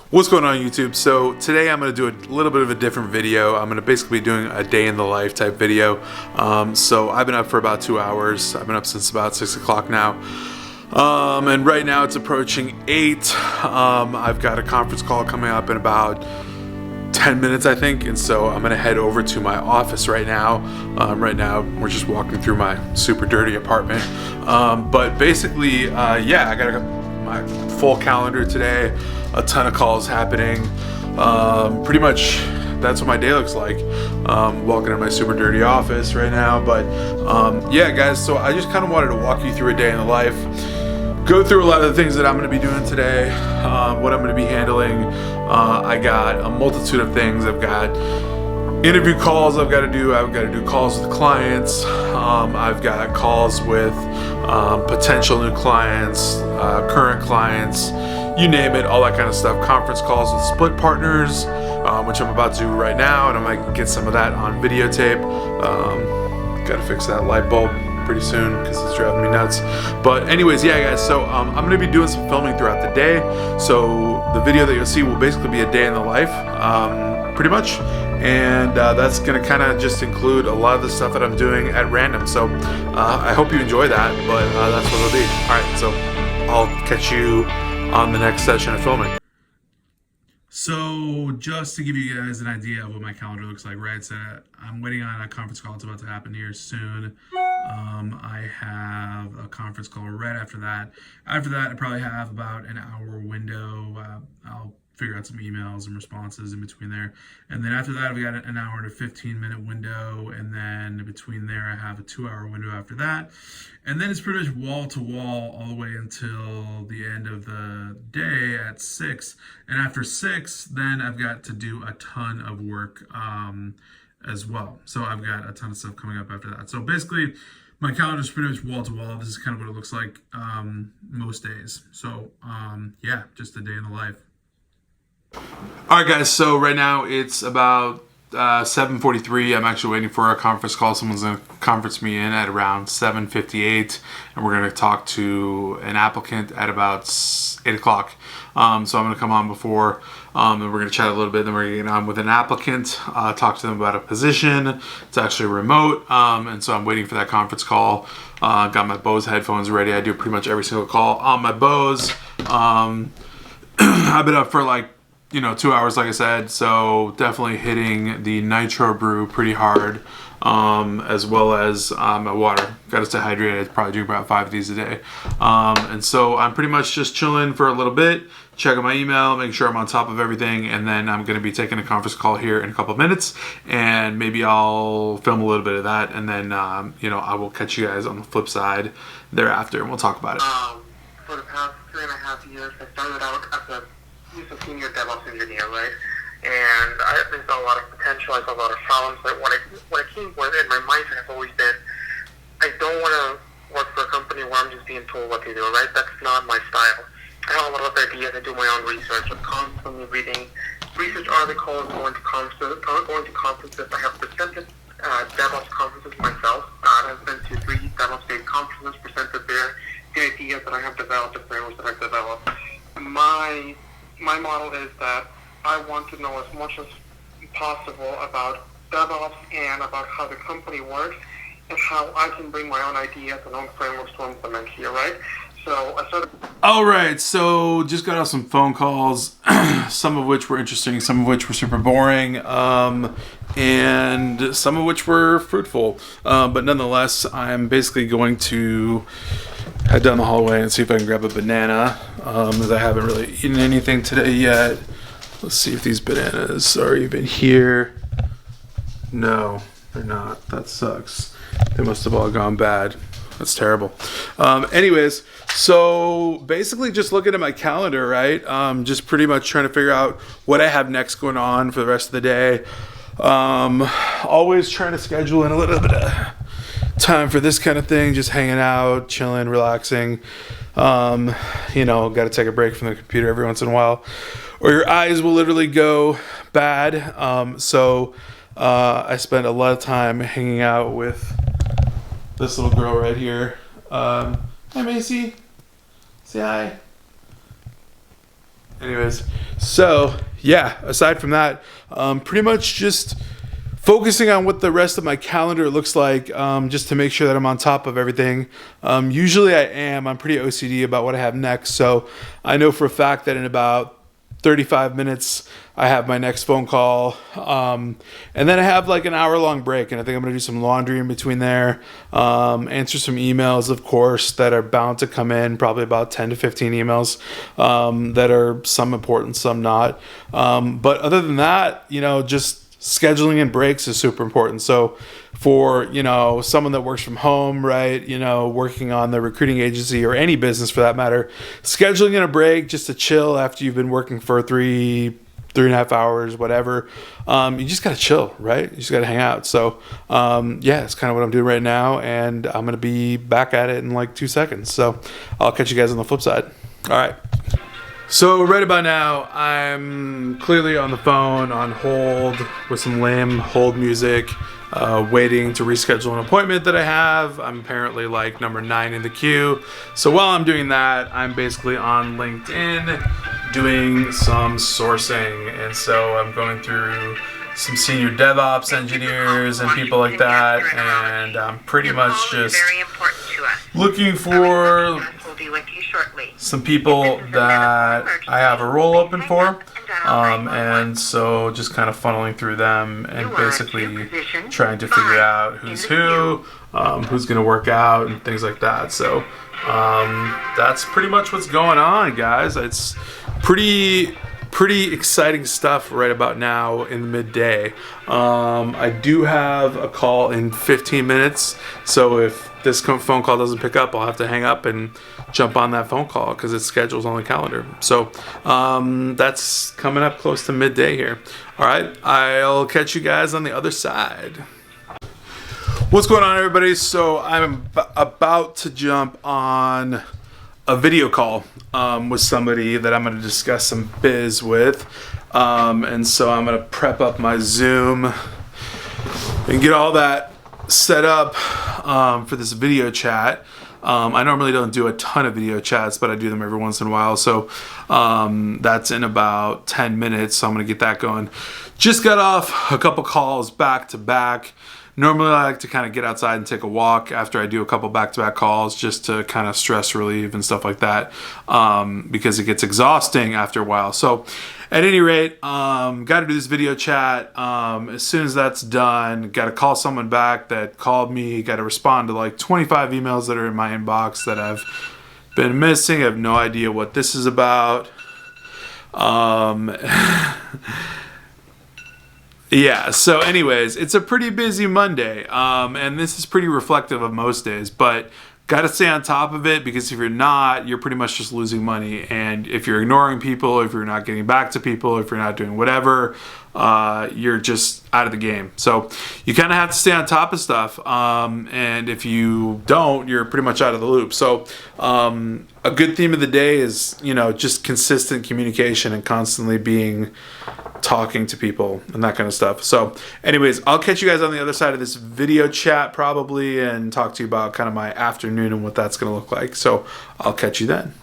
What's going on YouTube? So today I'm going to do a little bit of a different video. I'm going to basically be doing a day in the life type video. So I've been up for about 2 hours. I've been up since about 6 o'clock now. And right now it's approaching 8. I've got a conference call coming up in about 10 minutes, I think, and so I'm gonna head over to my office right now. Right now we're just walking through my super dirty apartment, but basically yeah, I got my full calendar today, a ton of calls happening. Pretty much that's what my day looks like, walking in my super dirty office right now. But yeah guys, so I just kind of wanted to walk you through a day in the life, go through a lot of the things that I'm going to be doing today, what I'm going to be handling. I got a multitude of things. I've got interview calls I've got to do. I've got to do calls with clients. I've got calls with potential new clients, current clients, you name it, all that kind of stuff. Conference calls with split partners, which I'm about to do right now, and I might get some of that on videotape. Got to fix that light bulb pretty soon because it's driving me nuts. But anyways, yeah guys, so I'm gonna be doing some filming throughout the day. So the video that you'll see will basically be a day in the life, pretty much, and that's gonna kind of just include a lot of the stuff that I'm doing at random. So I hope you enjoy that, but that's what it'll be. All right, so I'll catch you on the next session of filming. So just to give you guys an idea of what my calendar looks like, right? So I'm waiting on a conference call. It's about to happen here soon. I have a conference call right after that. After that, I probably have about an hour window. I'll figure out some emails and responses in between there. And then after that, we got an hour and a 15-minute window. And then between there, I have a 2-hour window after that. And then it's pretty much wall to wall all the way until the end of the day at 6. And after 6, then I've got to do a ton of work as well. So I've got a ton of stuff coming up after that. So basically, my calendar is pretty much wall to wall. This is kind of what it looks like most days. So yeah, just a day in the life. All right, guys. So right now it's about 7:43. I'm actually waiting for a conference call. Someone's going to conference me in at around 7:58, and we're going to talk to an applicant at about 8 o'clock. So I'm going to come on before, and we're going to chat a little bit. Then we're going to get on with an applicant, talk to them about a position. It's actually remote, and so I'm waiting for that conference call. Got my Bose headphones ready. I do pretty much every single call on my Bose. I've been up for 2 hours, like I said, so definitely hitting the nitro brew pretty hard, as well as my water. Got to stay hydrated. I probably drink about 5 of these a day. And so I'm pretty much just chilling for a little bit, checking my email, making sure I'm on top of everything, and then I'm going to be taking a conference call here in a couple of minutes, and maybe I'll film a little bit of that, and then, I will catch you guys on the flip side thereafter, and we'll talk about it. For the past 3.5 years, I started out as a senior DevOps engineer, right? And I saw a lot of potential. I saw a lot of problems. But what I came with in my mindset has always been, I don't want to work for a company where I'm just being told what to do, right? That's not my style. I have a lot of ideas. I do my own research. I'm constantly reading research articles, going to conferences. I have presented DevOps conferences myself. I've been to 3 DevOps Day conferences, presented there the ideas that I have developed, the frameworks that I've developed. My model is that I want to know as much as possible about DevOps and about how the company works and how I can bring my own ideas and own frameworks to implement here, right? So I started... All right, so just got off some phone calls, some of which were interesting, some of which were super boring, and some of which were fruitful. But nonetheless, I'm basically going to head down the hallway and see if I can grab a banana, as I haven't really eaten anything today yet. Let's see if these bananas are even here. No, they're not. That sucks. They must have all gone bad. That's terrible. Anyways, so basically just looking at my calendar, right? Just pretty much trying to figure out what I have next going on for the rest of the day. Always trying to schedule in a little bit of time for this kind of thing, just hanging out, chilling, relaxing. Got to take a break from the computer every once in a while, or your eyes will literally go bad. So I spend a lot of time hanging out with this little girl right here. Hi, Macy. Say hi. Anyways, so yeah, aside from that, pretty much just focusing on what the rest of my calendar looks like, just to make sure that I'm on top of everything. Usually I am. I'm pretty OCD about what I have next. So I know for a fact that in about 35 minutes, I have my next phone call. And then I have like an hour-long break, and I think I'm going to do some laundry in between there. Answer some emails, of course, that are bound to come in, probably about 10 to 15 emails that are some important, some not. But other than that, you know, just scheduling in breaks is super important. So for, you know, someone that works from home, right, you know, working on the recruiting agency or any business for that matter, scheduling in a break just to chill after you've been working for 3.5 hours, whatever. You just got to chill, right? You just got to hang out. So, yeah, it's kind of what I'm doing right now. And I'm going to be back at it in like 2 seconds. So I'll catch you guys on the flip side. All right. So right about now, I'm clearly on the phone on hold with some lame hold music, waiting to reschedule an appointment that I have. I'm apparently like number 9 in the queue. So while I'm doing that, I'm basically on LinkedIn doing some sourcing. And so I'm going through some senior DevOps engineers and people like that. And I'm pretty much just looking for some people that I have a role open for, and so just kind of funneling through them and basically trying to figure out who's who's going to work out and things like that. So that's pretty much what's going on, guys. It's pretty exciting stuff right about now in the midday. I do have a call in 15 minutes, so if this phone call doesn't pick up, I'll have to hang up and jump on that phone call because it's scheduled on the calendar. So that's coming up close to midday here. All right, I'll catch you guys on the other side. What's going on, everybody? So I'm about to jump on a video call with somebody that I'm going to discuss some biz with. And so I'm going to prep up my Zoom and get all that set up for this video chat. I normally don't do a ton of video chats, but I do them every once in a while. So that's in about 10 minutes. So I'm going to get that going. Just got off a couple calls back to back. Normally I like to kind of get outside and take a walk after I do a couple back-to-back calls just to kind of stress relieve and stuff like that, because it gets exhausting after a while. So at any rate, got to do this video chat. As soon as that's done, got to call someone back that called me, got to respond to like 25 emails that are in my inbox that I've been missing. I have no idea what this is about. Yeah, so anyways, it's a pretty busy Monday, and this is pretty reflective of most days, but got to stay on top of it, because if you're not, you're pretty much just losing money. And if you're ignoring people, if you're not getting back to people, if you're not doing whatever, you're just out of the game. So you kind of have to stay on top of stuff, and if you don't, you're pretty much out of the loop. So a good theme of the day is, you know, just consistent communication and constantly talking to people and that kind of stuff. So anyways, I'll catch you guys on the other side of this video chat probably, and talk to you about kind of my afternoon and what that's going to look like. So I'll catch you then.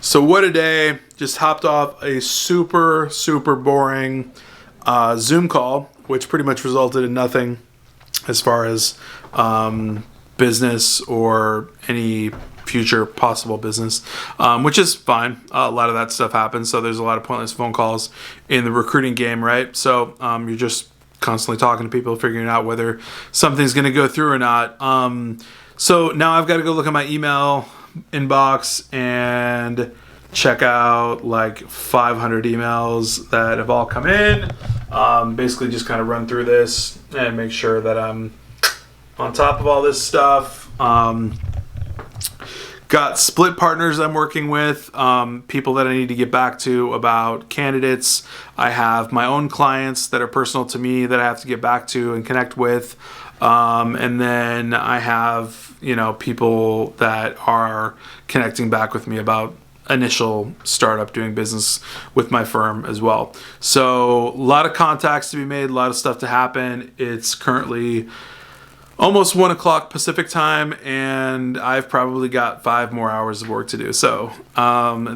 So what a day. Just hopped off a super boring Zoom call, which pretty much resulted in nothing as far as business or any future possible business, which is fine. A lot of that stuff happens. So there's a lot of pointless phone calls in the recruiting game, right? So you're just constantly talking to people, figuring out whether something's going to go through or not. So now I've got to go look at my email inbox and check out like 500 emails that have all come in. Basically just kind of run through this and make sure that I'm on top of all this stuff. Got split partners I'm working with, people that I need to get back to about candidates. I have my own clients that are personal to me that I have to get back to and connect with. And then I have, you know, people that are connecting back with me about initial startup doing business with my firm as well. So a lot of contacts to be made, a lot of stuff to happen. It's currently almost 1 o'clock Pacific time, and I've probably got 5 more hours of work to do. So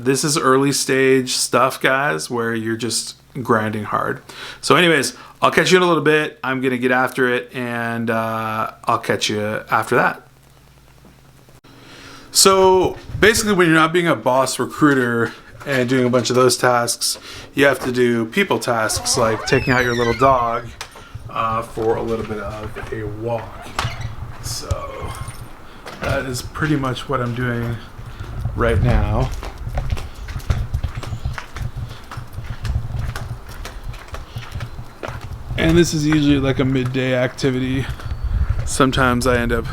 this is early stage stuff, guys, where you're just grinding hard. So anyways, I'll catch you in a little bit. I'm gonna get after it, and I'll catch you after that. So basically, when you're not being a boss recruiter and doing a bunch of those tasks, you have to do people tasks like taking out your little dog for a little bit of a walk. So that is pretty much what I'm doing right now. And this is usually like a midday activity. Sometimes I end up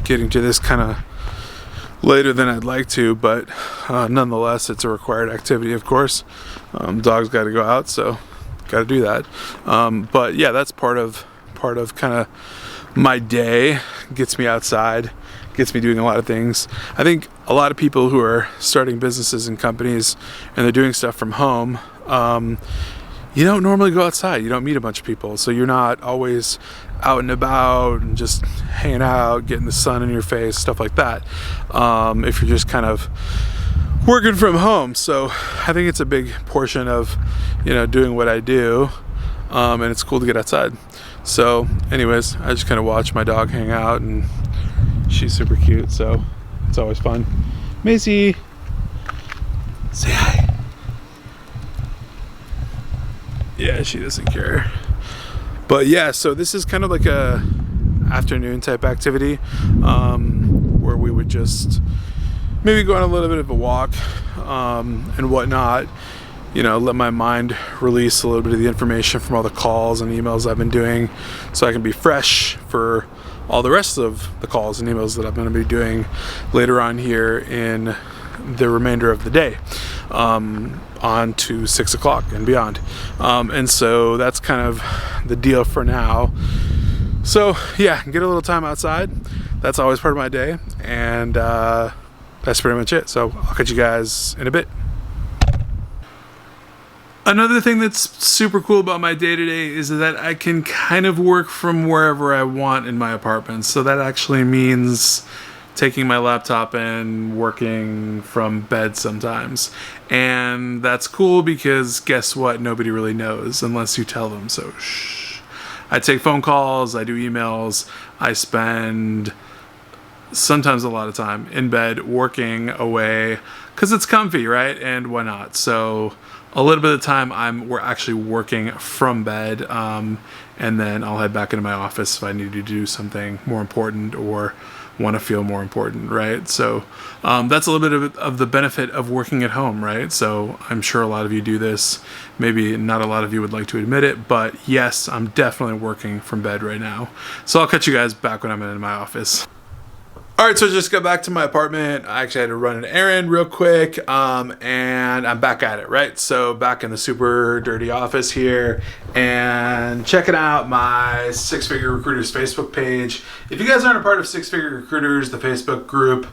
getting to this kind of later than I'd like to, but nonetheless, it's a required activity, of course. Dog's got to go out, so got to do that. But yeah, that's part of kind of my day. Gets me outside, gets me doing a lot of things. I think a lot of people who are starting businesses and companies and they're doing stuff from home, you don't normally go outside. You don't meet a bunch of people, so you're not always out and about and just hanging out, getting the sun in your face, stuff like that. If you're just kind of working from home. So I think it's a big portion of, doing what I do, and it's cool to get outside. So anyways, I just kind of watch my dog hang out, and she's super cute, so it's always fun. Macy, say hi. Yeah, she doesn't care. But yeah, so this is kind of like a afternoon type activity, where we would just maybe go on a little bit of a walk and whatnot. Let my mind release a little bit of the information from all the calls and emails I've been doing, so I can be fresh for all the rest of the calls and emails that I'm going to be doing later on here in the remainder of the day, on to 6 o'clock and beyond. And so that's kind of the deal for now. So yeah, get a little time outside. That's always part of my day, and that's pretty much it. So I'll catch you guys in a bit. Another thing that's super cool about my day-to-day is that I can kind of work from wherever I want in my apartment. So that actually means taking my laptop and working from bed sometimes. And that's cool because guess what? Nobody really knows unless you tell them. So shh. I take phone calls, I do emails, I spend sometimes a lot of time in bed working away because it's comfy, right? And why not? So a little bit of the time we're actually working from bed, and then I'll head back into my office if I need to do something more important or want to feel more important, right? So that's a little bit of the benefit of working at home, right? So I'm sure a lot of you do this. Maybe not a lot of you would like to admit it, but yes, I'm definitely working from bed right now. So I'll catch you guys back when I'm in my office. All right, so I just got back to my apartment. I actually had to run an errand real quick, and I'm back at it, right? So back in the super dirty office here, and checking out my Six Figure Recruiters Facebook page. If you guys aren't a part of Six Figure Recruiters, the Facebook group,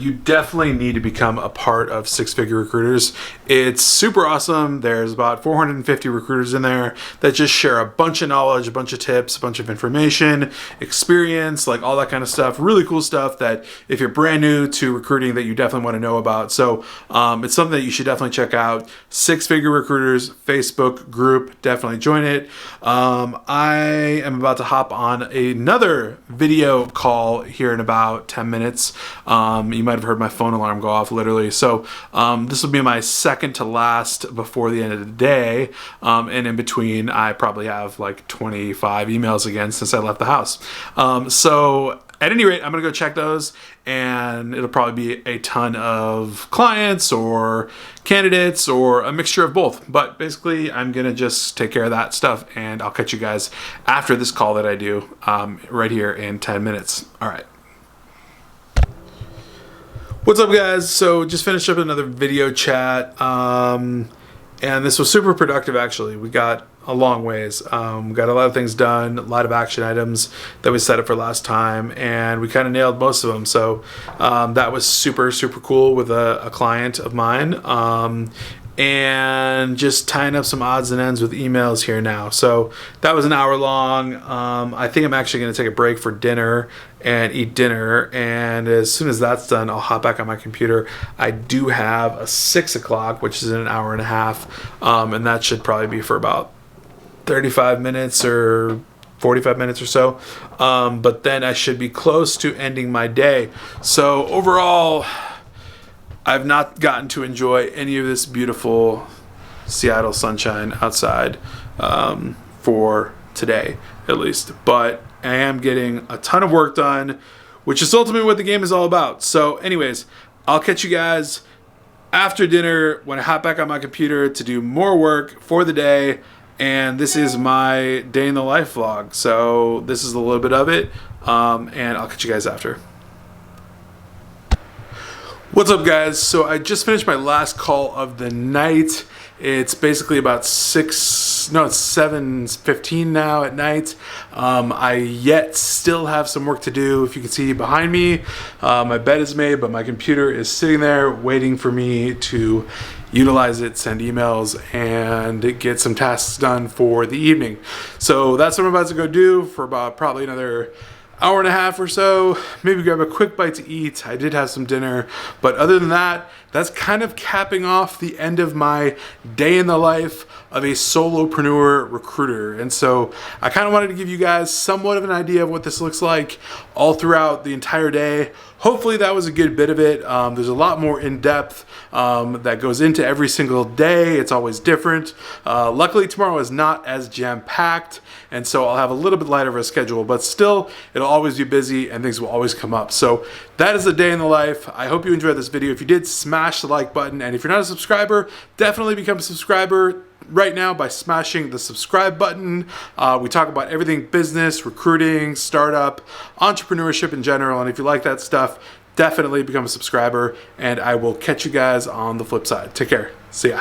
you definitely need to become a part of Six Figure Recruiters. It's super awesome. There's about 450 recruiters in there that just share a bunch of knowledge, a bunch of tips, a bunch of information, experience, like all that kind of stuff. Really cool stuff that if you're brand new to recruiting that you definitely want to know about. So it's something that you should definitely check out. Six Figure Recruiters Facebook group. Definitely join it. I am about to hop on another video call here in about 10 minutes. You might have heard my phone alarm go off literally. So this will be my second to last before the end of the day. And in between, I probably have like 25 emails again since I left the house. So at any rate, I'm going to go check those, and it'll probably be a ton of clients or candidates or a mixture of both. But basically, I'm going to just take care of that stuff, and I'll catch you guys after this call that I do right here in 10 minutes. All right. What's up, guys? So just finished up another video chat, and this was super productive, actually. We got a long ways. We got a lot of things done, a lot of action items that we set up for last time, and we kind of nailed most of them. So that was super, super cool with a client of mine. and just tying up some odds and ends with emails here now. So that was an hour long. I think I'm actually going to take a break for dinner and eat dinner, and as soon as that's done, I'll hop back on my computer. I do have a 6 o'clock, which is in an hour and a half, and that should probably be for about 35 minutes or 45 minutes or so, but then I should be close to ending my day. So overall, I've not gotten to enjoy any of this beautiful Seattle sunshine outside for today, at least. But I am getting a ton of work done, which is ultimately what the game is all about. So anyways, I'll catch you guys after dinner when I hop back on my computer to do more work for the day. And this is my day in the life vlog. So this is a little bit of it, and I'll catch you guys after. What's up, guys? So I just finished my last call of the night. It's basically about 7:15 now at night. I yet still have some work to do. If you can see behind me, my bed is made, but my computer is sitting there waiting for me to utilize it, send emails, and get some tasks done for the evening. So that's what I'm about to go do for about probably another hour and a half or so. Maybe grab a quick bite to eat. I did have some dinner, but other than that, that's kind of capping off the end of my day in the life of a solopreneur recruiter. And so I kind of wanted to give you guys somewhat of an idea of what this looks like all throughout the entire day. Hopefully that was a good bit of it. There's a lot more in depth that goes into every single day. It's always different. Luckily tomorrow is not as jam-packed, and so I'll have a little bit lighter of a schedule, but still it'll always be busy and things will always come up. So that is the day in the life. I hope you enjoyed this video. If you did, smash the like button, and if you're not a subscriber, definitely become a subscriber right now by smashing the subscribe button. We talk about everything business, recruiting, startup, entrepreneurship in general, and if you like that stuff, definitely become a subscriber, and I will catch you guys on the flip side. Take care. See ya.